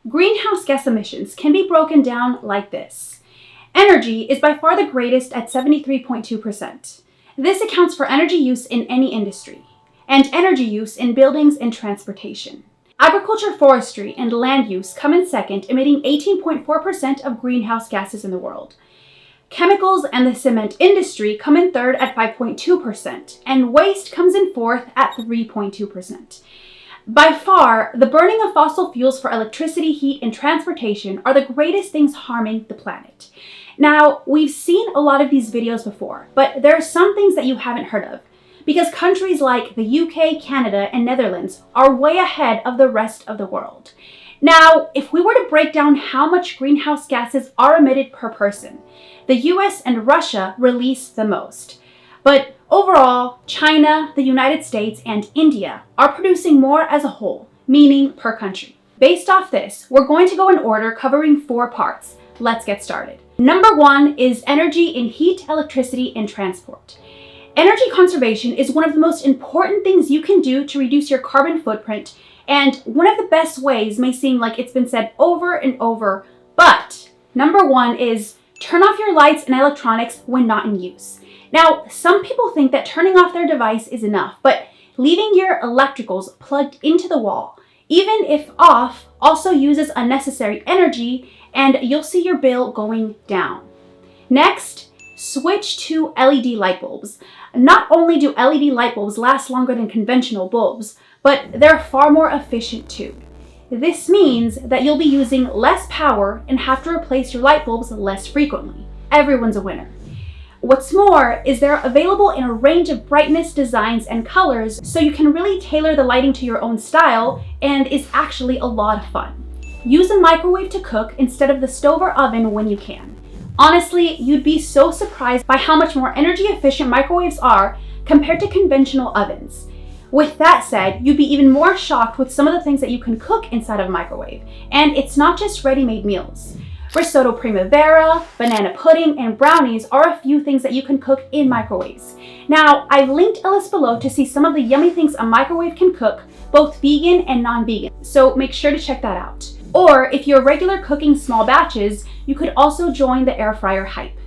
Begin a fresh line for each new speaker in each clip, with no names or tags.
Greenhouse gas emissions can be broken down like this. Energy is by far the greatest at 73.2%. This accounts for energy use in any industry, and energy use in buildings and transportation. Agriculture, forestry, and land use come in second, emitting 18.4% of greenhouse gases in the world. Chemicals and the cement industry come in third at 5.2%, and waste comes in fourth at 3.2%. By far, the burning of fossil fuels for electricity, heat, and transportation are the greatest things harming the planet. Now, we've seen a lot of these videos before, but there are some things that you haven't heard of, because countries like the UK, Canada, and Netherlands are way ahead of the rest of the world. Now, if we were to break down how much greenhouse gases are emitted per person, the US and Russia release the most. But overall, China, the United States, and India are producing more as a whole, meaning per country. Based off this, we're going to go in order covering 4 parts. Let's get started. Number 1 is energy in heat, electricity, and transport. Energy conservation is one of the most important things you can do to reduce your carbon footprint, and one of the best ways may seem like it's been said over and over, but number 1 is turn off your lights and electronics when not in use. Now, some people think that turning off their device is enough, but leaving your electricals plugged into the wall, even if off, also uses unnecessary energy, and you'll see your bill going down. Next, switch to LED light bulbs. Not only do LED light bulbs last longer than conventional bulbs, but they're far more efficient too. This means that you'll be using less power and have to replace your light bulbs less frequently. Everyone's a winner. What's more is they're available in a range of brightness, designs, and colors, so you can really tailor the lighting to your own style, and is actually a lot of fun. Use a microwave to cook instead of the stove or oven when you can. Honestly, you'd be so surprised by how much more energy efficient microwaves are compared to conventional ovens. With that said, you'd be even more shocked with some of the things that you can cook inside of a microwave, and it's not just ready-made meals. Risotto primavera, banana pudding, and brownies are a few things that you can cook in microwaves. Now, I've linked a list below to see some of the yummy things a microwave can cook, both vegan and non-vegan, so make sure to check that out. Or if you're regular cooking small batches, you could also join the air fryer hype.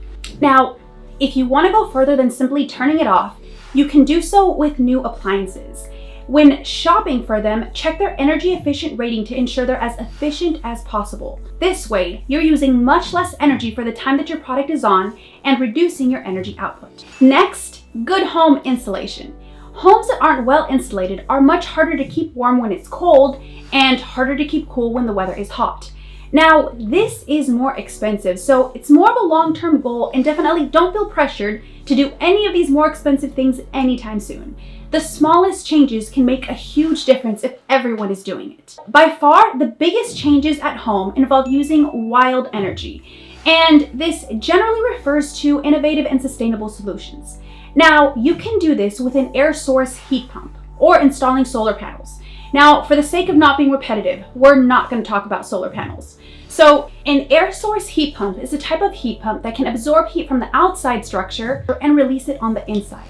Now, if you want to go further than simply turning it off, you can do so with new appliances. When shopping for them, check their energy efficient rating to ensure they're as efficient as possible. This way, you're using much less energy for the time that your product is on and reducing your energy output. Next, good home insulation. Homes that aren't well insulated are much harder to keep warm when it's cold and harder to keep cool when the weather is hot. Now, this is more expensive, so it's more of a long-term goal, and definitely don't feel pressured to do any of these more expensive things anytime soon. The smallest changes can make a huge difference if everyone is doing it. By far, the biggest changes at home involve using wild energy, and this generally refers to innovative and sustainable solutions. Now, you can do this with an air source heat pump or installing solar panels. Now, for the sake of not being repetitive, we're not going to talk about solar panels. So, an air source heat pump is a type of heat pump that can absorb heat from the outside structure and release it on the inside.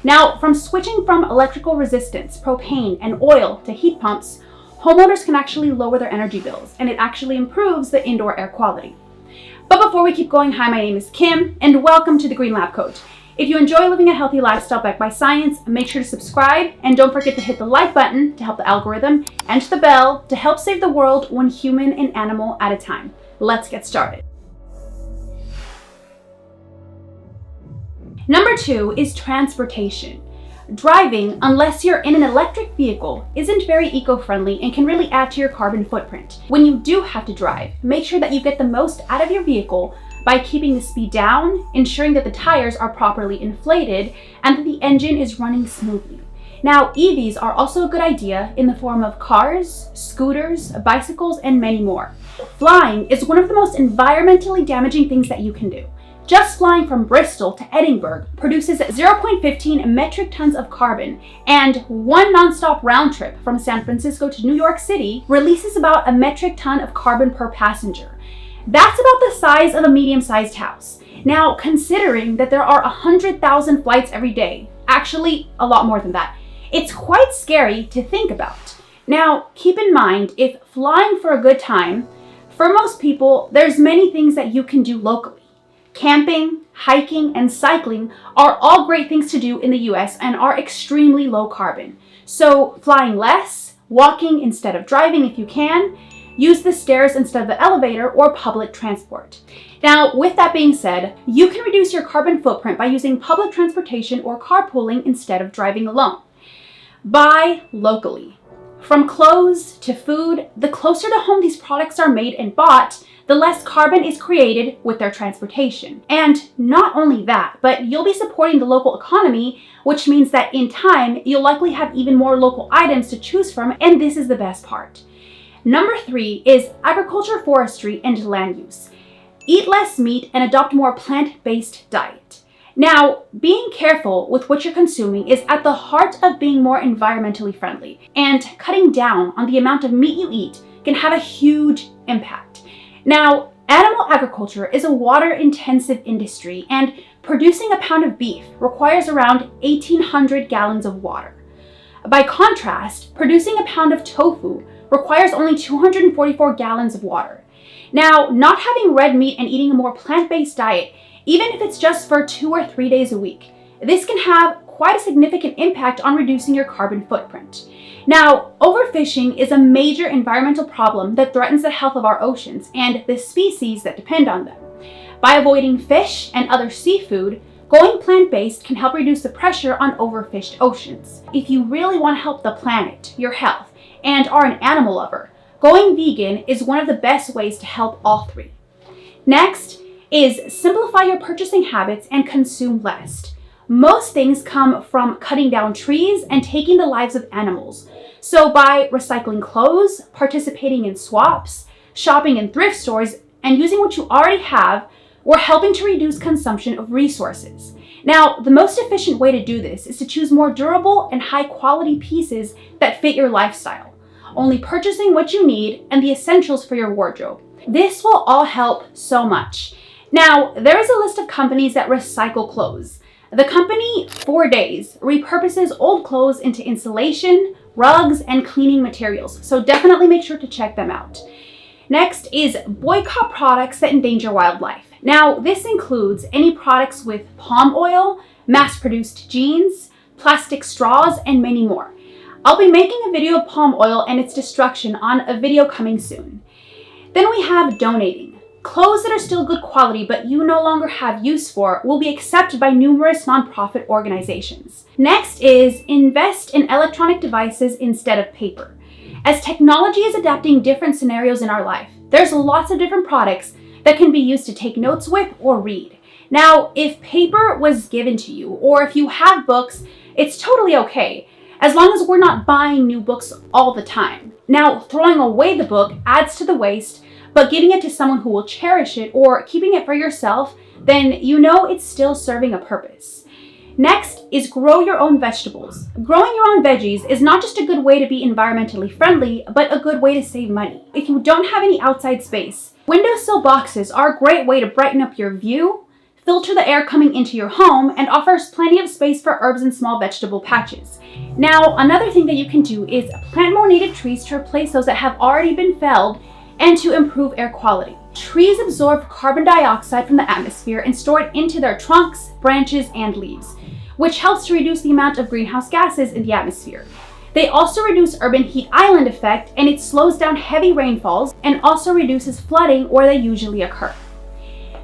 Now, from switching from electrical resistance, propane, and oil to heat pumps, homeowners can actually lower their energy bills, and it actually improves the indoor air quality. But before we keep going, hi, my name is Kim, and welcome to the Green Lab Coat. If you enjoy living a healthy lifestyle backed by science, make sure to subscribe, and don't forget to hit the like button to help the algorithm, and the bell to help save the world one human and animal at a time. Let's get started. Number 2 is transportation. Driving, unless you're in an electric vehicle, isn't very eco-friendly and can really add to your carbon footprint. When you do have to drive, make sure that you get the most out of your vehicle by keeping the speed down, ensuring that the tires are properly inflated, and that the engine is running smoothly. Now, EVs are also a good idea in the form of cars, scooters, bicycles, and many more. Flying is one of the most environmentally damaging things that you can do. Just flying from Bristol to Edinburgh produces 0.15 metric tons of carbon, and one nonstop round trip from San Francisco to New York City releases about a metric ton of carbon per passenger. That's about the size of a medium-sized house. Now, considering that there are 100,000 flights every day, actually a lot more than that, it's quite scary to think about. Now, keep in mind, if flying for a good time, for most people, there's many things that you can do locally. Camping, hiking, and cycling are all great things to do in the US and are extremely low carbon. So flying less, walking instead of driving if you can, use the stairs instead of the elevator or public transport. Now, with that being said, you can reduce your carbon footprint by using public transportation or carpooling instead of driving alone. Buy locally. From clothes to food, the closer to home these products are made and bought, the less carbon is created with their transportation. And not only that, but you'll be supporting the local economy, which means that in time, you'll likely have even more local items to choose from, and this is the best part. Number 3 is agriculture, forestry, and land use. Eat less meat and adopt more plant-based diet. Now, being careful with what you're consuming is at the heart of being more environmentally friendly, and cutting down on the amount of meat you eat can have a huge impact. Now, animal agriculture is a water-intensive industry, and producing a pound of beef requires around 1,800 gallons of water. By contrast, producing a pound of tofu requires only 244 gallons of water. Now, not having red meat and eating a more plant-based diet, even if it's just for 2 or 3 days a week, this can have quite a significant impact on reducing your carbon footprint. Now, overfishing is a major environmental problem that threatens the health of our oceans and the species that depend on them. By avoiding fish and other seafood, going plant-based can help reduce the pressure on overfished oceans. If you really want to help the planet, your health, and are an animal lover, going vegan is one of the best ways to help all 3. Next is simplify your purchasing habits and consume less. Most things come from cutting down trees and taking the lives of animals. So by recycling clothes, participating in swaps, shopping in thrift stores, and using what you already have, we're helping to reduce consumption of resources. Now, the most efficient way to do this is to choose more durable and high quality pieces that fit your lifestyle, only purchasing what you need and the essentials for your wardrobe. This will all help so much. Now, there is a list of companies that recycle clothes. The company 4 Days repurposes old clothes into insulation, rugs, and cleaning materials, so definitely make sure to check them out. Next is boycott products that endanger wildlife. Now, this includes any products with palm oil, mass-produced jeans, plastic straws, and many more. I'll be making a video of palm oil and its destruction on a video coming soon. Then we have donating. Clothes that are still good quality but you no longer have use for will be accepted by numerous nonprofit organizations. Next is invest in electronic devices instead of paper. As technology is adapting different scenarios in our life, there's lots of different products that can be used to take notes with or read. Now, if paper was given to you or if you have books, it's totally okay, as long as we're not buying new books all the time. Now, throwing away the book adds to the waste, but giving it to someone who will cherish it or keeping it for yourself, then you know it's still serving a purpose. Next is grow your own vegetables. Growing your own veggies is not just a good way to be environmentally friendly, but a good way to save money. If you don't have any outside space, windowsill boxes are a great way to brighten up your view, filter the air coming into your home, and offers plenty of space for herbs and small vegetable patches. Now, another thing that you can do is plant more native trees to replace those that have already been felled and to improve air quality. Trees absorb carbon dioxide from the atmosphere and store it into their trunks, branches, and leaves, which helps to reduce the amount of greenhouse gases in the atmosphere. They also reduce urban heat island effect, and it slows down heavy rainfalls and also reduces flooding where they usually occur.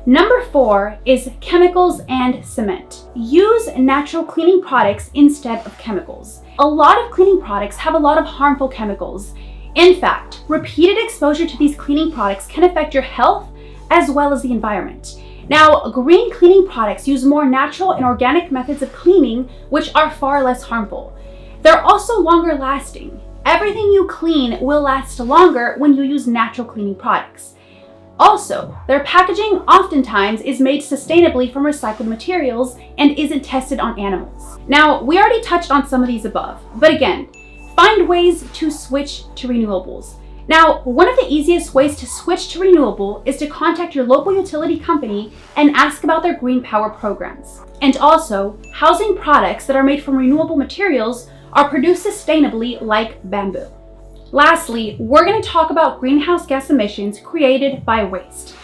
Number 4 is chemicals and cement. Use natural cleaning products instead of chemicals. A lot of cleaning products have a lot of harmful chemicals. In fact, repeated exposure to these cleaning products can affect your health as well as the environment. Now, green cleaning products use more natural and organic methods of cleaning, which are far less harmful. They're also longer lasting. Everything you clean will last longer when you use natural cleaning products. Also, their packaging oftentimes is made sustainably from recycled materials and isn't tested on animals. Now, we already touched on some of these above, but again, find ways to switch to renewables. Now, one of the easiest ways to switch to renewable is to contact your local utility company and ask about their green power programs. And also, housing products that are made from renewable materials are produced sustainably, like bamboo. Lastly, we're going to talk about greenhouse gas emissions created by waste.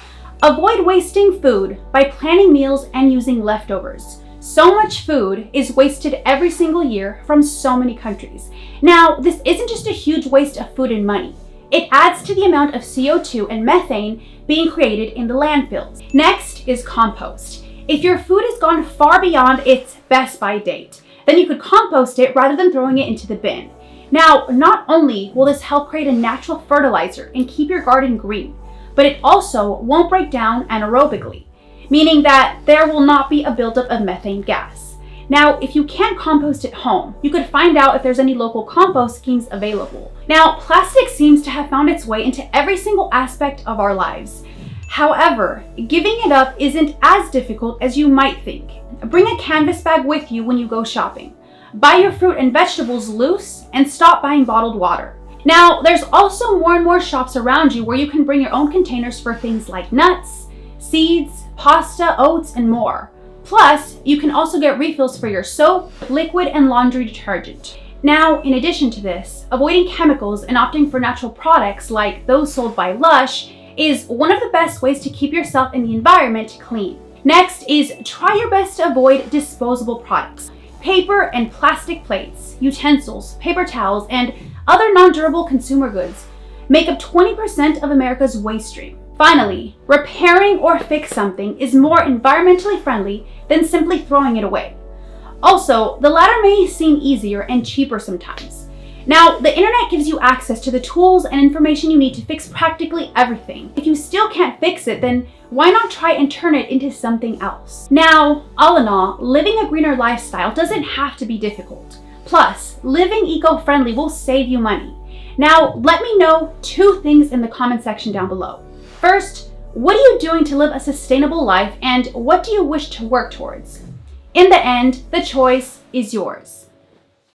Avoid wasting food by planning meals and using leftovers. So much food is wasted every single year from so many countries. Now, this isn't just a huge waste of food and money. It adds to the amount of CO2 and methane being created in the landfills. Next is compost. If your food has gone far beyond its best by date, then you could compost it rather than throwing it into the bin. Now, not only will this help create a natural fertilizer and keep your garden green, but it also won't break down anaerobically, meaning that there will not be a buildup of methane gas. Now, if you can't compost at home, you could find out if there's any local compost schemes available. Now, plastic seems to have found its way into every single aspect of our lives. However, giving it up isn't as difficult as you might think. Bring a canvas bag with you when you go shopping. Buy your fruit and vegetables loose and stop buying bottled water. Now, there's also more and more shops around you where you can bring your own containers for things like nuts, seeds, pasta, oats, and more. Plus, you can also get refills for your soap, liquid, and laundry detergent. Now, in addition to this, avoiding chemicals and opting for natural products like those sold by Lush is one of the best ways to keep yourself and the environment clean. Next is try your best to avoid disposable products. Paper and plastic plates, utensils, paper towels, and other non-durable consumer goods make up 20% of America's waste stream. Finally, repairing or fix something is more environmentally friendly than simply throwing it away. Also, the latter may seem easier and cheaper sometimes. Now, the internet gives you access to the tools and information you need to fix practically everything. If you still can't fix it, then why not try and turn it into something else? Now, all in all, living a greener lifestyle doesn't have to be difficult. Plus, living eco-friendly will save you money. Now, let me know 2 things in the comment section down below. First, what are you doing to live a sustainable life, and what do you wish to work towards? In the end, the choice is yours.